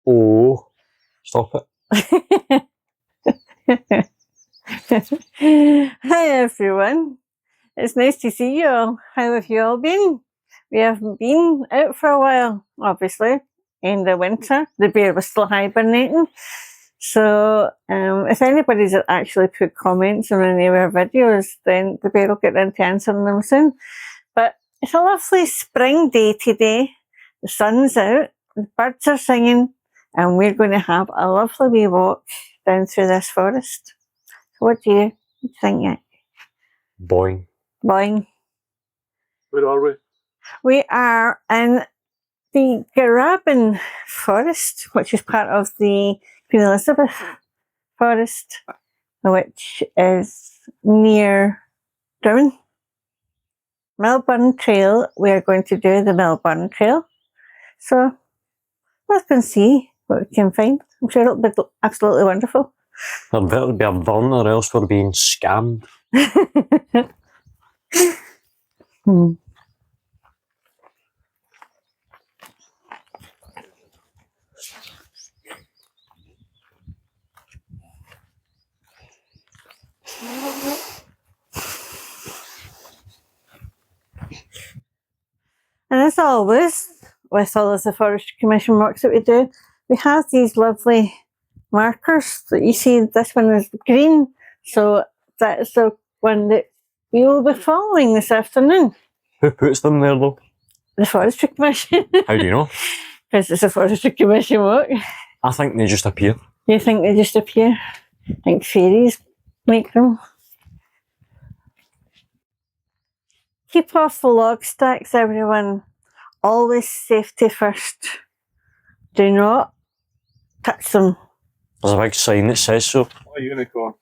Oh, stop it. Hi everyone, it's nice to see you all. How have you all been? We haven't been out for a while, obviously, in the winter. The bear was still hibernating. So if anybody's actually put comments on any of our videos, then the bear will get around to answering them soon. But it's a lovely spring day today. The sun's out, the birds are singing, and we're going to have a lovely wee walk down through this forest. So what do you think, Nick? Boing. Boing. Where are we? We are in the Garadhban forest, which is part of the Queen Elizabeth forest, which is near Down. Millburn Trail, we are going to do the Millburn Trail. So let's go and see what we can find. I'm sure it'll be absolutely wonderful. There better be a burn or else we're being scammed. And as always, with all of the Forestry Commission works that we do, we have these lovely markers that you see. This one is green, so that's the one that we will be following this afternoon. Who puts them there though? The Forestry Commission. How do you know? Because it's a Forestry Commission walk. I think they just appear. You think they just appear? I think fairies make them. Keep off the log stacks, everyone. Always safety first. Do not touch them. There's a big sign that says so. What a unicorn.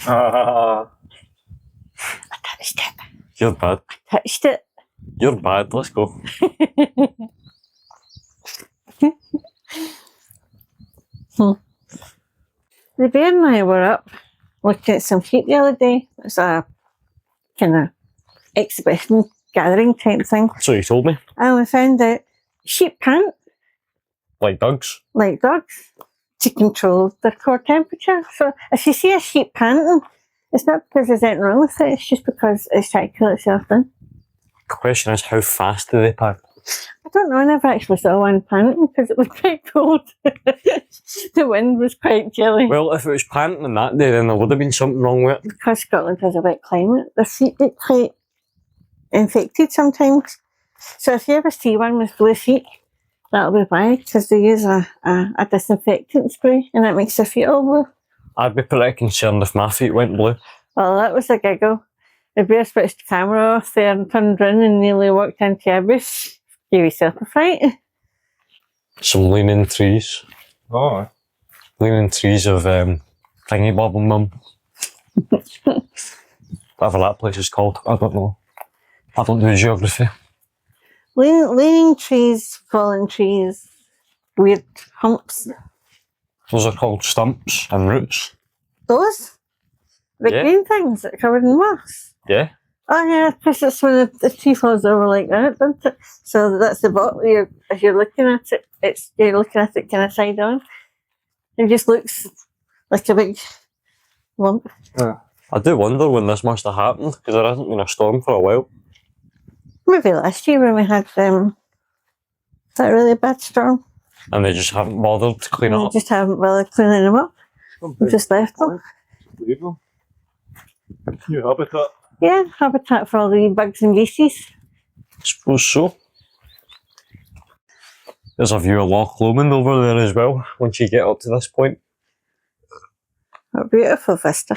I touched it. You're bad. I touched it. You're bad. Let's go. The bear and I were up looking at some sheep the other day. It's a kind of exhibition gathering type thing. So you told me. And we found out sheep pant Like dogs. like dogs to control their core temperature. So if you see a sheep panting, it's not because there's anything wrong with it, it's just because it's trying to cool itself down. The question is, how fast do they pack? I don't know, I never actually saw one panting because it was quite cold. The wind was quite chilly. Well, if it was panting that day, then there would have been something wrong with it. Because Scotland has a wet climate, their feet get quite infected sometimes. So if you ever see one with blue feet, that'll be why, because they use a disinfectant spray and it makes their feet all blue. I'd be pretty concerned if my feet went blue. Well, that was a giggle. The bear switched the camera off there and turned round and nearly walked into a bush. Give yourself a fright. Some leaning trees. Oh. Leaning trees of thingy bob and mum. Whatever that place is called. I don't know. I don't do geography. Leaning trees, fallen trees, weird humps. Those are called stumps and roots. Those? The Yeah. green things that are covered in moss. Yeah. Oh yeah, because it's when the tree falls over like that, doesn't it? So that's the bottom. As you're looking at it, you're looking at it kind of side on. It just looks like a big lump. I do wonder when this must have happened, because there hasn't been a storm for a while. Maybe last year when we had that really bad storm. And they just haven't bothered to clean it We up. just haven't bothered cleaning them up. We just left them. Unbelievable. New habitat. Yeah, habitat for all the bugs and beasties. I suppose so. There's a view of Loch Lomond over there as well, once you get up to this point. A beautiful vista.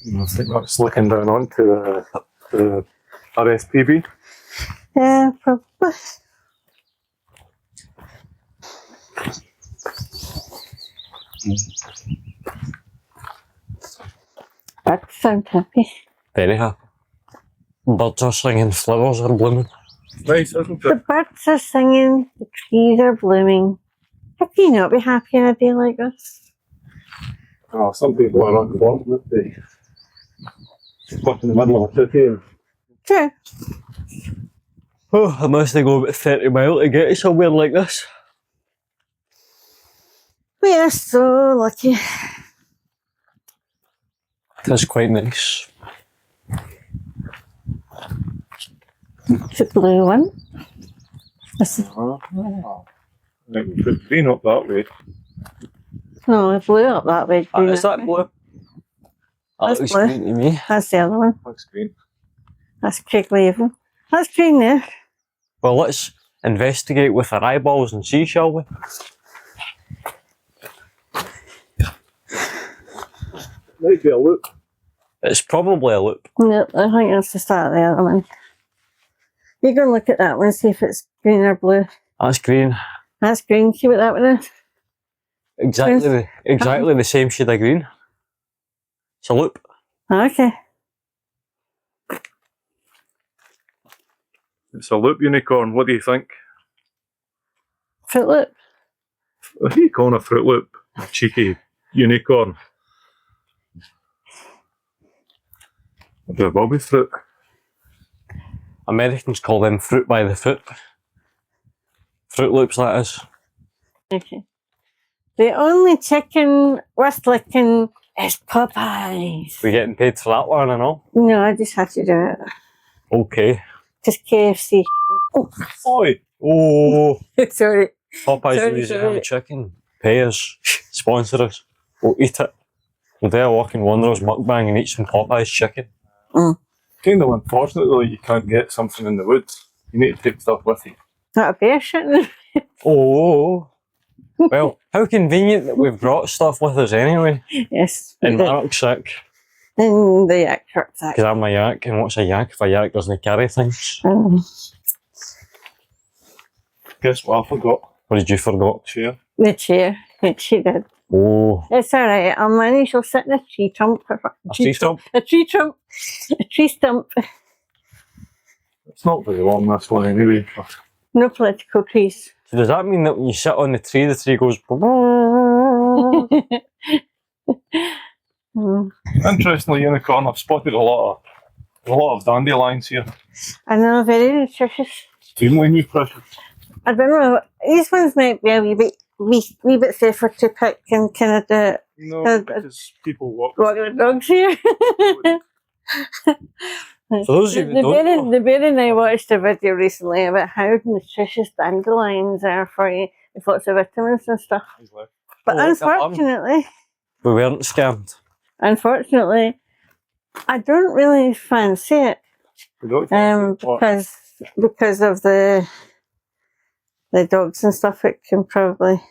I think that's looking down onto the RSPB. Yeah, probably. Birds sound happy. Very happy. Birds are singing, flowers are blooming. Nice, isn't The it? birds are singing, the trees are blooming. How can you not be happy on a day like this? Oh, some people are on the bottom of the stuck in the middle of a city. True. Oh, I must go about 30 miles to get to somewhere like this. We are so lucky. That's quite nice. The blue one. This is, Like we put green up that way. no, the blue up that way. Green Is that way. blue? That That's looks blue. green to me. That's the other one. Looks green. That's Craigleven. That's green there. Well, let's investigate with our eyeballs and see, shall we? Might be a loop. It's probably a loop. No, I think that's the start of the other one. You go and look at that one, see if it's green or blue. That's green. That's green. See what that one is? Exactly the same shade of green. It's a loop. Okay. It's a loop unicorn. What do you think? Fruit Loop. What are you calling a Fruit Loop? A cheeky unicorn. Maybe a bobby fruit. Americans call them fruit by the foot. Fruit Loops, that is. Okay. The only chicken worth licking is Popeyes. We getting paid for that one and all? No, I just have to do it. Okay. Just KFC. Oh, Oi! Oh, sorry. Popeyes Sorry, losing sorry. our chicken. Pay us. Sponsor us. We'll eat it. We'll do a walk in Wanderers mukbang and eat some Popeyes chicken. Kind of unfortunate though, you can't get something in the woods. You need to take stuff with you. Not a bear shitting. Oh. Well, how convenient that we've brought stuff with us anyway. Yes. And Mark's sick. And the yak truck's Because I'm a yak, and what's a yak if a yak doesn't carry things? Guess what I forgot? What did you forget? Chair. The chair. Which she did. Oh, It's alright. I'll manage. She'll sit in a tree trunk. a tree stump? A tree trunk. A tree stump. It's not very long, this one anyway. No political trees. So does that mean that when you sit on the tree goes... Interestingly, unicorn, I've spotted a lot of dandelions here. I know, very nutritious. Extremely nutritious. I don't know. These ones might be a wee bit safer to pick and kind of do No, because people walk. walk the dogs here. For those of you that don't know, The bear and I watched a video recently about how nutritious dandelions are for you, with lots of vitamins and stuff. But Oh, look at them. unfortunately, we weren't scammed. I don't really fancy it. Because of the dogs and stuff. It can probably.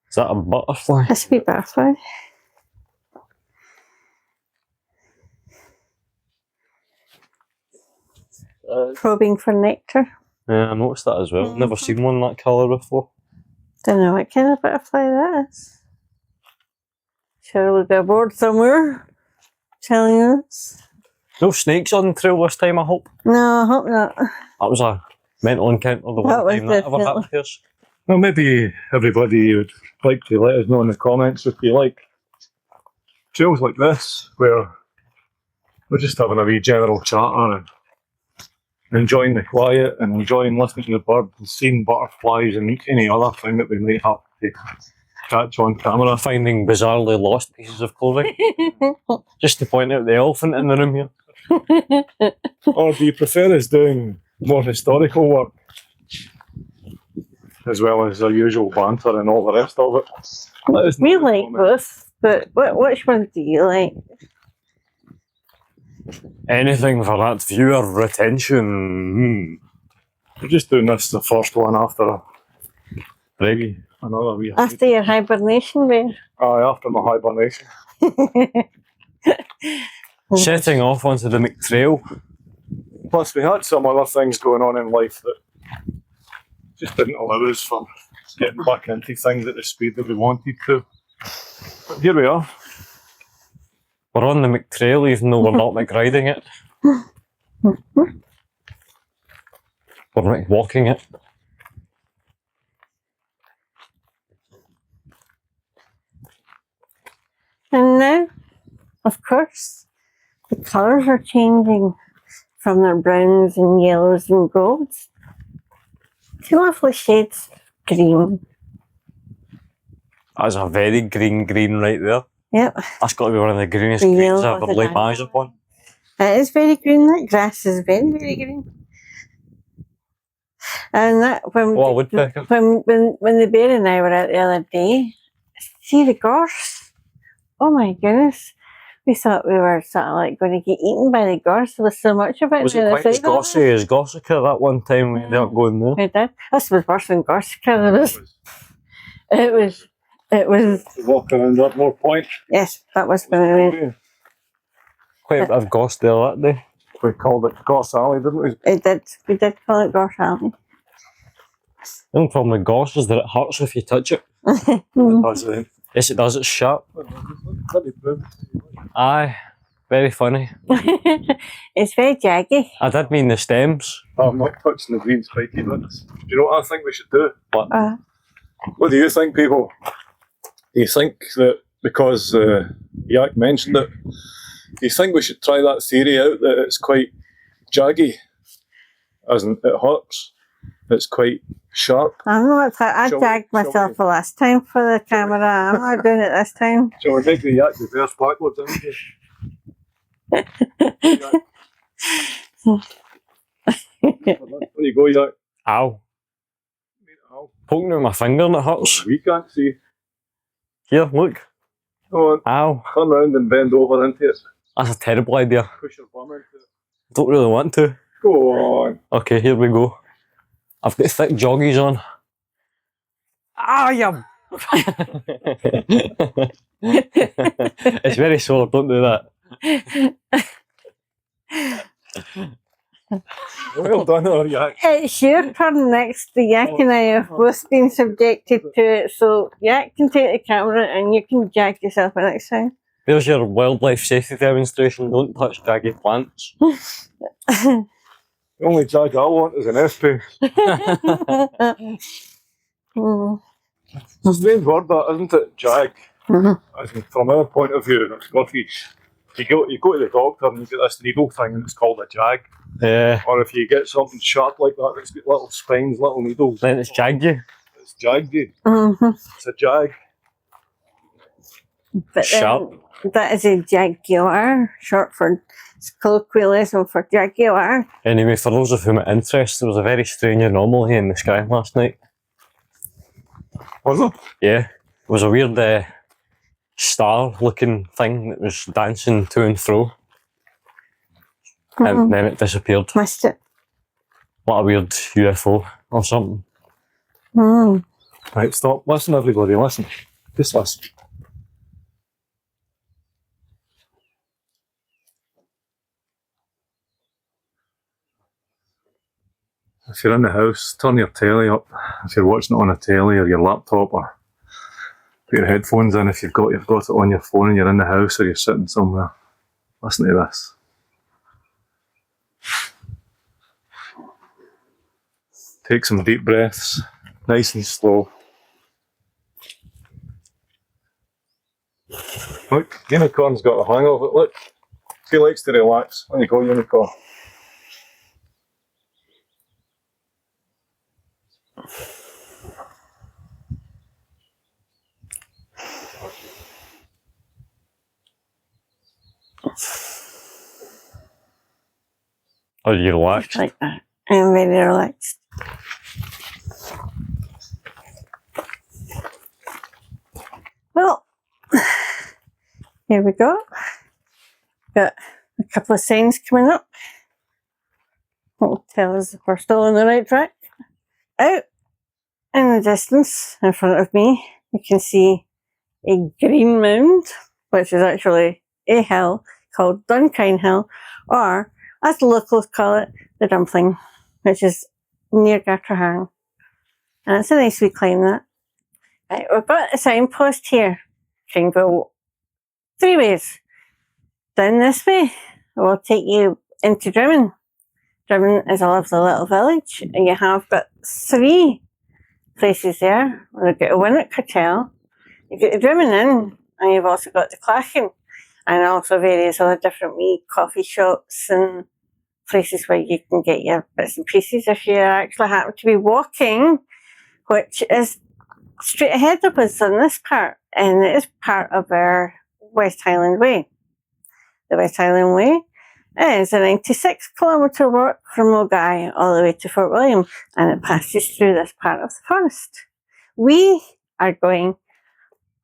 Is that a butterfly? It's a wee butterfly. Probing for nectar. Yeah, I noticed that as well. Never seen one that colour before. Don't know what kind of butterfly that is. Sure, we'll be aboard somewhere telling us. No snakes on the trail this time, I hope. No, I hope not. That was a mental encounter the That one was time that ever definitely. happened to us. Well, maybe everybody would like to let us know in the comments if you like trails like this, where we're just having a wee general chatter and enjoying the quiet and enjoying listening to the birds and seeing butterflies and any other thing that we might have to catch on camera. Finding bizarrely lost pieces of clothing. Just to point out the elephant in the room here. Or do you prefer us doing more historical work as well as our usual banter and all the rest of it? Let us know We in the like comments. both, but which one do you like? Anything for that viewer retention. We're just doing this the first one after maybe another wee. After your hibernation, bear. After my hibernation. Setting off onto the McTrail. Plus, we had some other things going on in life that just didn't allow us from getting back into things at the speed that we wanted to. But here we are. We're on the McTrail even though we're not McRiding it. We're walking it. And now, of course, the colours are changing from their browns and yellows and golds Two lovely shades of green. That's a very green right there. Yep. That's got to be one of the greenest The greens yellow I've with ever the laid dye. my eyes upon. It is very green. That grass is very green. And that Oh, a woodpecker. when the bear and I were out the other day, see the gorse. Oh my goodness. We thought we were sort of like going to get eaten by the gorse. There was so much of it. Was on it the quite as side of gossy as Gossica that one time we ended up going there? We did. This was worse than Gorsica. It was, Walking around Dartmoor Point. yes, that was when we went. Quite a bit of goss there that day. We called it Goss Alley, didn't we? We did call it Gorse Alley. The only problem with goss is that it hurts if you touch it. That's it. Yes, it does, it's sharp. Aye, very funny. It's very jaggy. I did mean the stems. I'm not touching the green spiky bits. Do you know what I think we should do? Uh, What do you think, people? Do you think that because Yak mentioned it, do you think we should try that theory out that it's quite jaggy? As in, it hurts. It's quite sharp. I'm not. I Shall we- jagged shall myself we- the last time for the camera. I'm not doing it this time. So we're making the Yak reverse backwards, aren't we? There you go, Yak. Ow. Poking me with my finger and it hurts. We can't see. Here, look. Go on, Ow. turn around and bend over into it. That's a terrible idea. Push your bum into it. Don't really want to. Go on. Okay, here we go. I've got thick joggies on. Ah, you. It's very sore, don't do that. Well done, or Yak. It's your turn next. The Yak and I have both been subjected to it, so Yak can take the camera and you can jag yourself the next time. There's your wildlife safety demonstration. Don't touch jaggy plants. The only jag I want is an SP. Mm. It's a strange word, that, isn't it? Jag. Mhm. As in, from our point of view, in Scottish, you go to the doctor and you get this needle thing and it's called a jag. Yeah. Or if you get something sharp like that, it's got little spines, little needles. Then it's jaggy. It's jagged you. Mhm. It's a jag. But Sharp. that is a jaguar, short for colloquialism for jaguar. Anyway, for those of whom it interests, there was a very strange anomaly in the sky last night. Was it? Yeah. It was a weird star-looking thing that was dancing to and fro. And then it disappeared. Missed it. What a weird UFO or something. Mm. Right, stop. Listen, everybody, listen. Just listen. If you're in the house, turn your telly up. If you're watching it on a telly or your laptop, or put your headphones in if you've got it on your phone and you're in the house or you're sitting somewhere. Listen to this. Take some deep breaths, nice and slow. Look, Unicorn's got the hang of it, look. He likes to relax. There you go, Unicorn. Are you relaxed? Like that. I'm very relaxed. Well, here we go. Got a couple of signs coming up. That'll tell us if we're still on the right track. Out in the distance in front of me, you can see a green mound, which is actually a hill called Dunkine Hill, or as the locals call it, the Dumpling, which is near Garadhban. And it's a nice wee climb, that. Right, we've got a signpost here. Can go three ways. Down this way, it will take you into Drimmen. Drimmen is a lovely little village, and you have got three places there. We've got a Winnock Hotel, you've got the Drimmen Inn, and you've also got the Clachan, and also various other different wee coffee shops and places where you can get your bits and pieces if you actually happen to be walking, which is straight ahead of us on this part, and it is part of our West Highland Way. The West Highland Way is a 96-kilometre walk from Milburn all the way to Fort William, and it passes through this part of the forest. We are going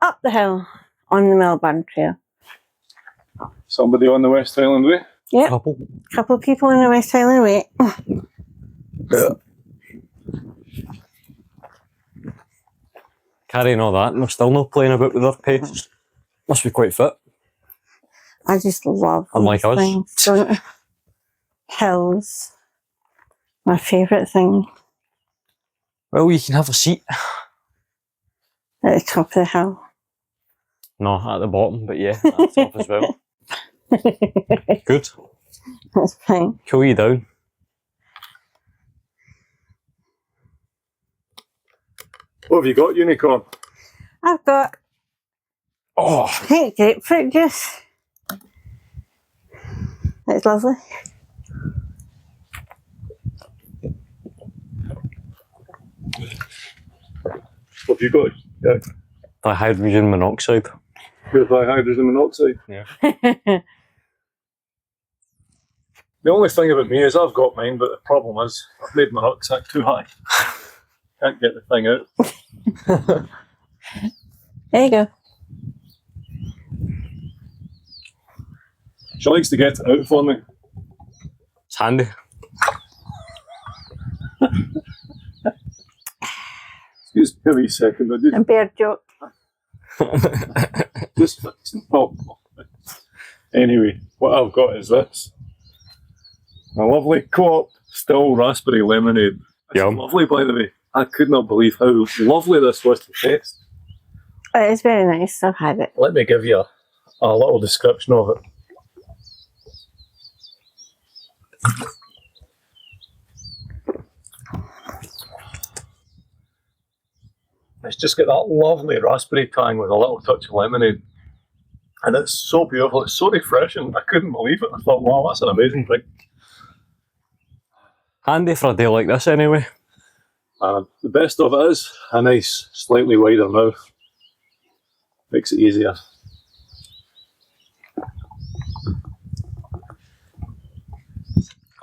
up the hill on the Millburn Trail. Somebody on the West Highland Way? Yep, Couple. of people on the West Highland Way. Yeah. Carrying all that and they're still not playing about with their pace. Must be quite fit. I just love Unlike these us. things, don't I? Hills. My favourite thing Well, you can have a seat. at the top of the hill. No, at the bottom, but yeah, at the top as well. Good. That's fine. Cool you down. What have you got, Unicorn? I've got Oh, pink grapefruit juice. It's lovely. What have you got? Yeah. dihydrogen monoxide. Here's hydrogen monoxide. Yeah. The only thing about me is I've got mine, but the problem is I've made my rucksack too high. Can't get the thing out. There you go. She likes to get it out for me. It's handy. Excuse me a wee second, I A bear joke. just oh. Anyway, what I've got is this. A lovely Co-op still raspberry lemonade. It's Yum. lovely, by the way. I could not believe how lovely this was to taste. It is very nice. I've had it. Let me give you a little description of it. It's just got that lovely raspberry tang with a little touch of lemonade. And it's so beautiful, it's so refreshing. I couldn't believe it. I thought, wow, that's an amazing drink. Handy for a day like this anyway. And the best of it is a nice, slightly wider mouth. Makes it easier.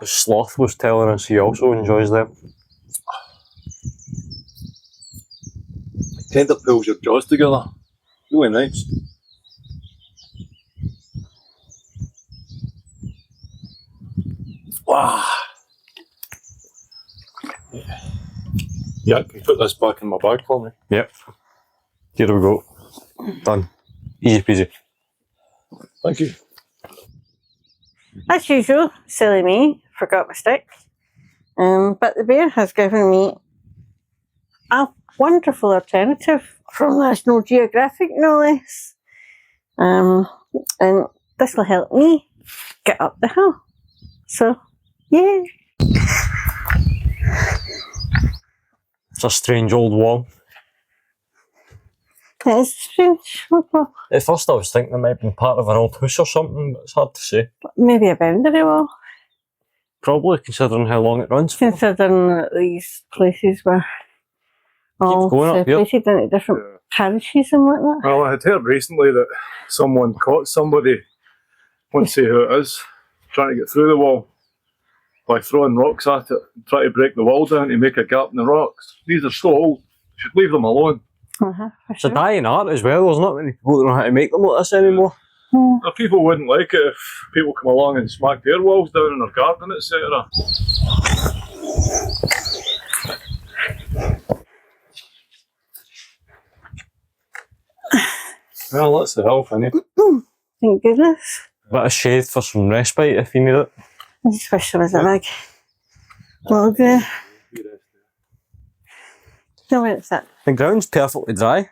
Sloth was telling us he also enjoys them. Tender pulls your jaws together. Really nice. Wow. Yeah, can you put this back in my bag for me? Yep. Here we go. Done. Easy peasy. Thank you. As usual, silly me, forgot my stick. But the bear has given me a wonderful alternative from National Geographic, no less. And this will help me get up the hill. So, yeah. It's a strange old wall. It is strange. At first I was thinking it might have been part of an old house or something, but it's hard to say. Maybe a boundary wall, Probably, considering how long it runs for. considering that these places were all going up, yep. separated into different parishes and whatnot. Well, I had heard recently that someone caught somebody, won't say who it is, trying to get through the wall by throwing rocks at it, trying to break the wall down to make a gap in the rocks. These are so old, you should leave them alone. For It's a sure. dying art as well. There's not many people that know how to make them like this anymore. Now, people wouldn't like it if people come along and smack their walls down in their garden, etc. Well, that's the help I need. Thank goodness. Bit of shade for some respite if you need it. I just wish there was a big log there. No, where is that? The ground's perfectly dry.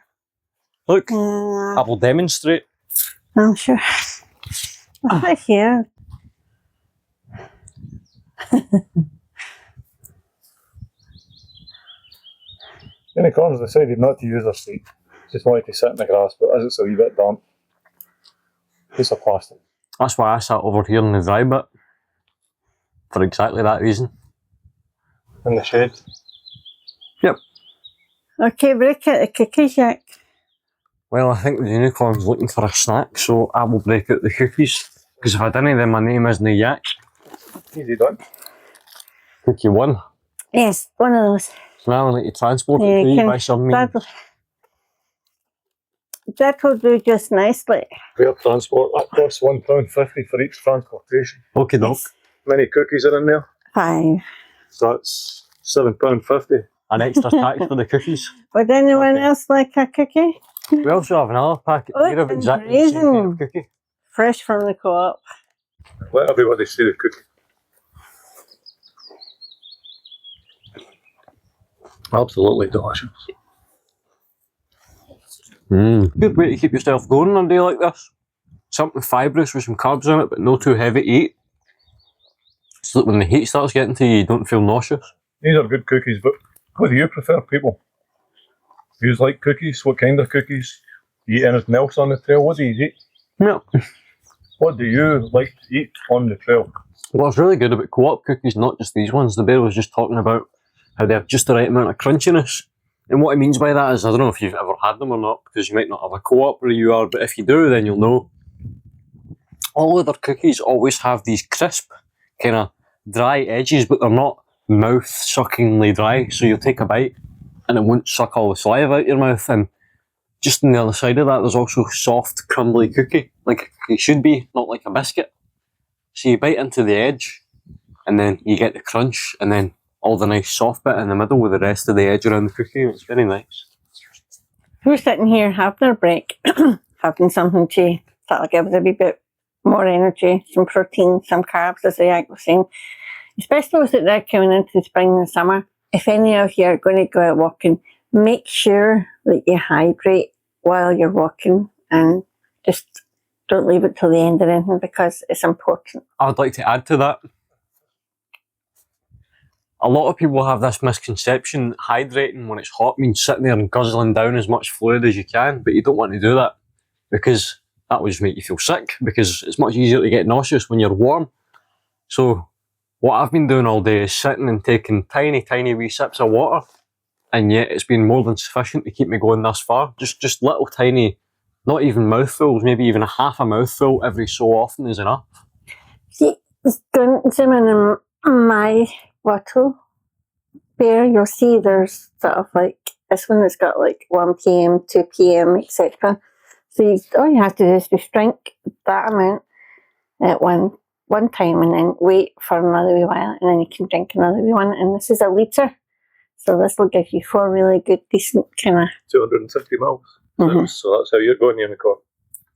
Look, I will demonstrate. I'm sure. Right here. Unicorns decided not to use their feet. Just wanted to sit in the grass, but as it's a wee bit damp, piece of plastic. That's why I sat over here in the dry bit. for exactly that reason. In the shade. Yep. Okay, break out the cookies, Jack. Well, I think the unicorn's looking for a snack, so I will break out the cookies. Because if I didn't, then my name isn't Yak. Easy done. Cookie 1. Yes, one of those. So now I need to transport Yeah, it to you you can- by some means. That will do just nicely. Fair transport. That costs £1.50 for each transportation. Okay, doc. Yes. Many cookies are in there. 5. So that's £7.50. An extra tax for the cookies. Would anyone Okay. else like a cookie? We also have another packet Oh, here of and exactly the same kind raisin. of cookie. Fresh from the co-op. Let everybody see the cookie. Absolutely delicious. Good way to keep yourself going on a day like this. Something fibrous with some carbs in it, but not too heavy to eat. So that when the heat starts getting to you, you don't feel nauseous. These are good cookies, but what do you prefer, people? Do you like cookies? What kind of cookies? Do you eat anything else on the trail? What do you eat? Yeah. What do you like to eat on the trail? What's really good about co-op cookies, not just these ones, the bear was just talking about how they have just the right amount of crunchiness. And what he means by that is, I don't know if you've ever had them or not, because you might not have a co-op where you are, but if you do, then you'll know. All of their cookies always have these crisp, kind of dry edges, but they're not mouth-suckingly dry. So you'll take a bite and it won't suck all the saliva out your mouth. And just on the other side of that, there's also soft, crumbly cookie, like a cookie should be, not like a biscuit. So you bite into the edge, and then you get the crunch, and then all the nice soft bit in the middle with the rest of the edge around the cookie. It's very nice. Who's sitting here having their break, having something to that'll give us a wee bit more energy, some protein, some carbs, as the Yak was saying. Especially those that are coming into the spring and summer. If any of you are going to go out walking, make sure that you hydrate while you're walking and just don't leave it till the end or anything, because it's important. I would like to add to that. A lot of people have this misconception hydrating when it's hot means sitting there and guzzling down as much fluid as you can, but you don't want to do that because that would just make you feel sick, because it's much easier to get nauseous when you're warm. So what I've been doing all day is sitting and taking tiny wee sips of water, and yet it's been more than sufficient to keep me going thus far. Just little tiny, not even mouthfuls, maybe even a half a mouthful every so often is enough. See, zoom in my bottle there, you'll see there's sort of like this one that's got like 1 p.m, 2 p.m, etc. So all you have to do is just drink that amount at one time and then wait for another wee while, and then you can drink another wee one. And this is a litre, so this will give you 4 really good, decent kind of 250 mils. Mhm. So that's how you're going, unicorn.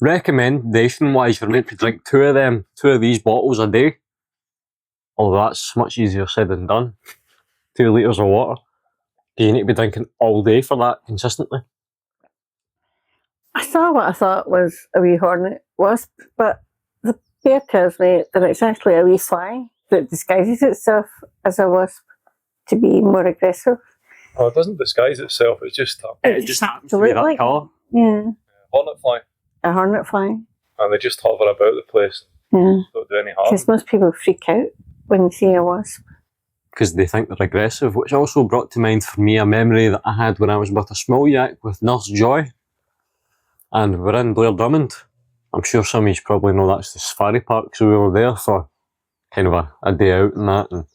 Recommendation wise, you're meant to drink two of these bottles a day. Although that's much easier said than done. 2 litres of water. Do you need to be drinking all day for that consistently? I saw what I thought was a wee hornet wasp, but the bear tells me that it's actually a wee fly that disguises itself as a wasp to be more aggressive. Oh, it doesn't disguise itself, it's just It just happens to be that like colour. Yeah, hornet fly. a hornet fly. And they just hover about the place. Yeah, Don't do any harm. because most people freak out when they see a wasp. Because they think they're aggressive, which also brought to mind for me a memory that I had when I was but a small yak with Nurse Joy. And we're in Blair Drummond. I'm sure some of you probably know that's the safari park, so we were there for kind of a day out and that. And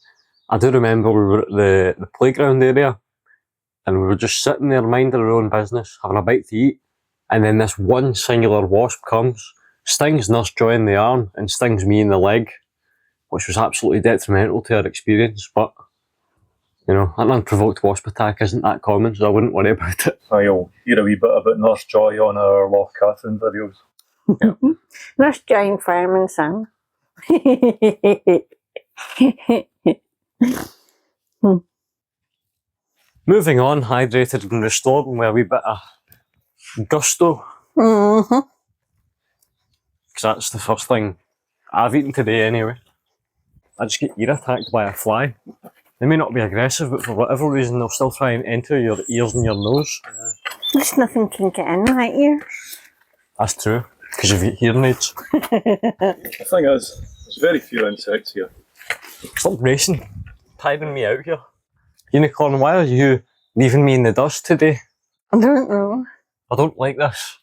I do remember we were at the playground area, and we were just sitting there minding our own business, having a bite to eat, and then this one singular wasp comes, stings Nurse Joy in the arm and stings me in the leg, which was absolutely detrimental to our experience. But you know, an unprovoked wasp attack isn't that common, so I wouldn't worry about it. So you'll hear a wee bit about Nurse Joy on our Loch Catherine videos. Nurse Joy and Fireman Sam. Moving on, hydrated and restored, and with a wee bit of gusto, Mm-hmm. because that's the first thing I've eaten today anyway. I just get ear attacked by a fly. They may not be aggressive, but for whatever reason they'll still try and enter your ears and your nose. There's nothing can get in my ear. That's true, because you've got hearing aids. The thing is, there's very few insects here. Stop racing. Tiring me out here. Unicorn, why are you leaving me in the dust today? I don't know. I don't like this.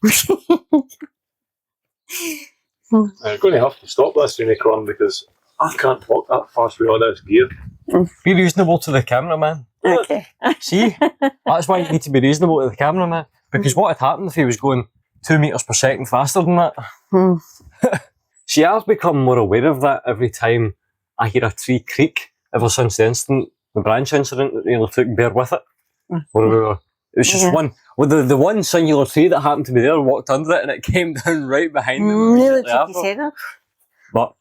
I'm going to have to stop this unicorn because I can't walk that fast with all this gear. Be reasonable to the cameraman. Okay. See? That's why you need to be reasonable to the cameraman. Because what had happened if he was going 2 metres per second faster than that? See, I've become more aware of that every time I hear a tree creak ever since the branch incident that nearly took Bear with it. Where we were, it was just one, well, the one singular tree that happened to be there walked under it and it came down right behind him. Nearly took his head off. But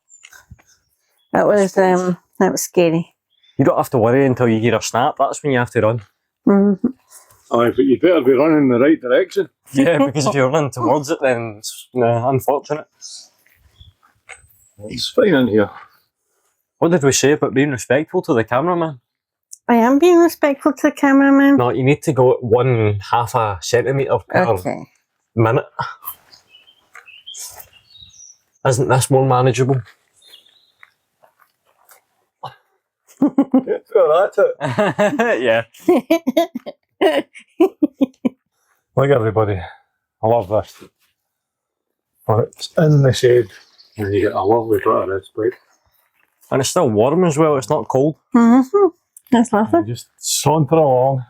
That was scary. you don't have to worry until you hear a snap. That's when you have to run. Aye, but you better be running in the right direction. Yeah, because if you're running towards it, then it's unfortunate. It's fine in here. What did we say about being respectful to the cameraman? I am being respectful to the cameraman. No, you need to go at 1/2 a centimetre per Okay. minute. Isn't this more manageable? Throw that out. Yeah. Look, everybody, I love this. But it's in the shade, and you get a lovely bit of red spike. And it's still warm as well, it's not cold. That's lovely. You just saunter along.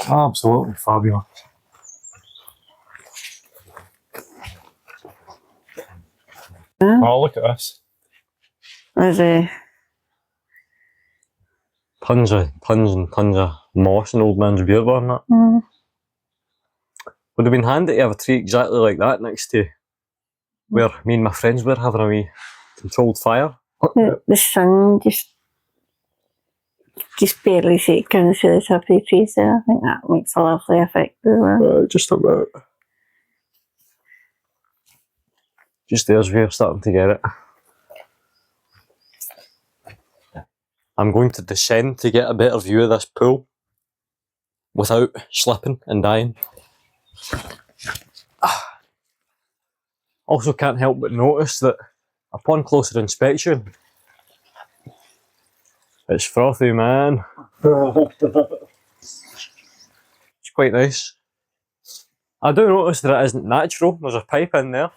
Absolutely fabulous. Oh, look at this. There's a Tons of moss in Old Man's Beer Bar and that. Would have been handy to have a tree exactly like that next to where me and my friends were having a wee controlled fire. the sun just barely shaking through the top of the trees there. I think that makes a lovely effect as well. Just about. Just there's we're starting to get it. I'm going to descend to get a better view of this pool without slipping and dying. Also can't help but notice that upon closer inspection, it's frothy, man. It's quite nice. I do notice that it isn't natural. There's a pipe in there.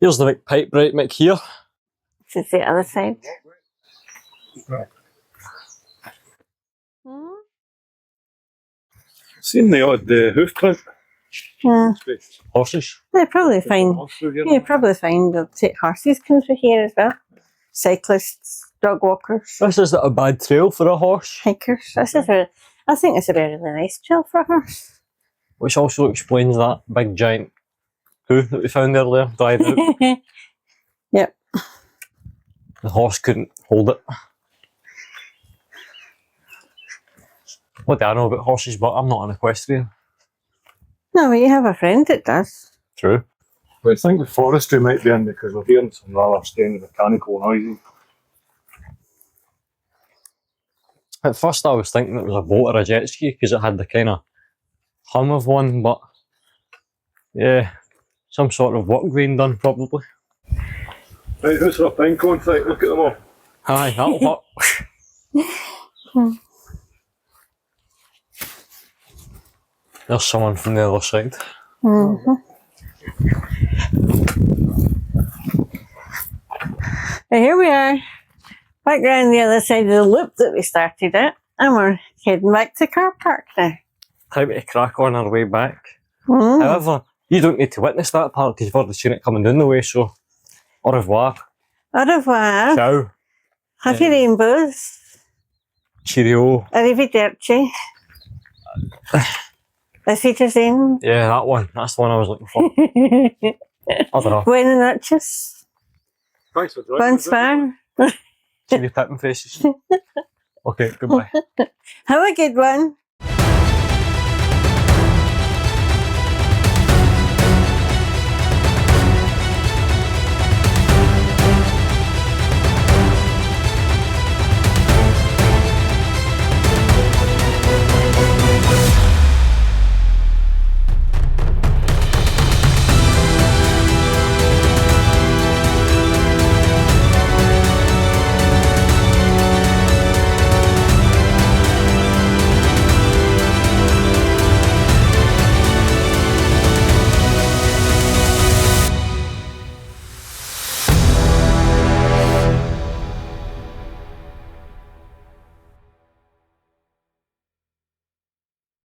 Here's the big pipe right Mick here. This is the other side. Right. Seen the odd hoof print. Horses. They probably find they'll take horses come through here as well. Cyclists, dog walkers, This isn't a bad trail for a horse. hikers. I think it's a very nice trail for a horse. Which also explains that big giant poo that we found earlier, dried out. Yep. The horse couldn't hold it. What do I know about horses, but I'm not an equestrian. No, but you have a friend that does. True. But I think the forestry might be in because we're hearing some rather strange mechanical noises. At first I was thinking it was a boat or a jet ski because it had the kind of hum of one, but yeah, some sort of work being done probably. Right, who's for a pine cone fight? Look at them all. Aye, that'll work. There's someone from the other side. Here we are, back around the other side of the loop that we started at, and we're heading back to the car park now. Time to crack on our way back. However, you don't need to witness that part because you've already seen it coming down the way, so au revoir. Au revoir. Ciao. Happy rainbows. Cheerio. Arrivederci. Auf Wiedersehen. Yeah, that one. That's the one I was looking for. I don't know. Buenas noches. Thanks for joining us. Bonsoir. See you tipping faces. Okay, goodbye. Have a good one.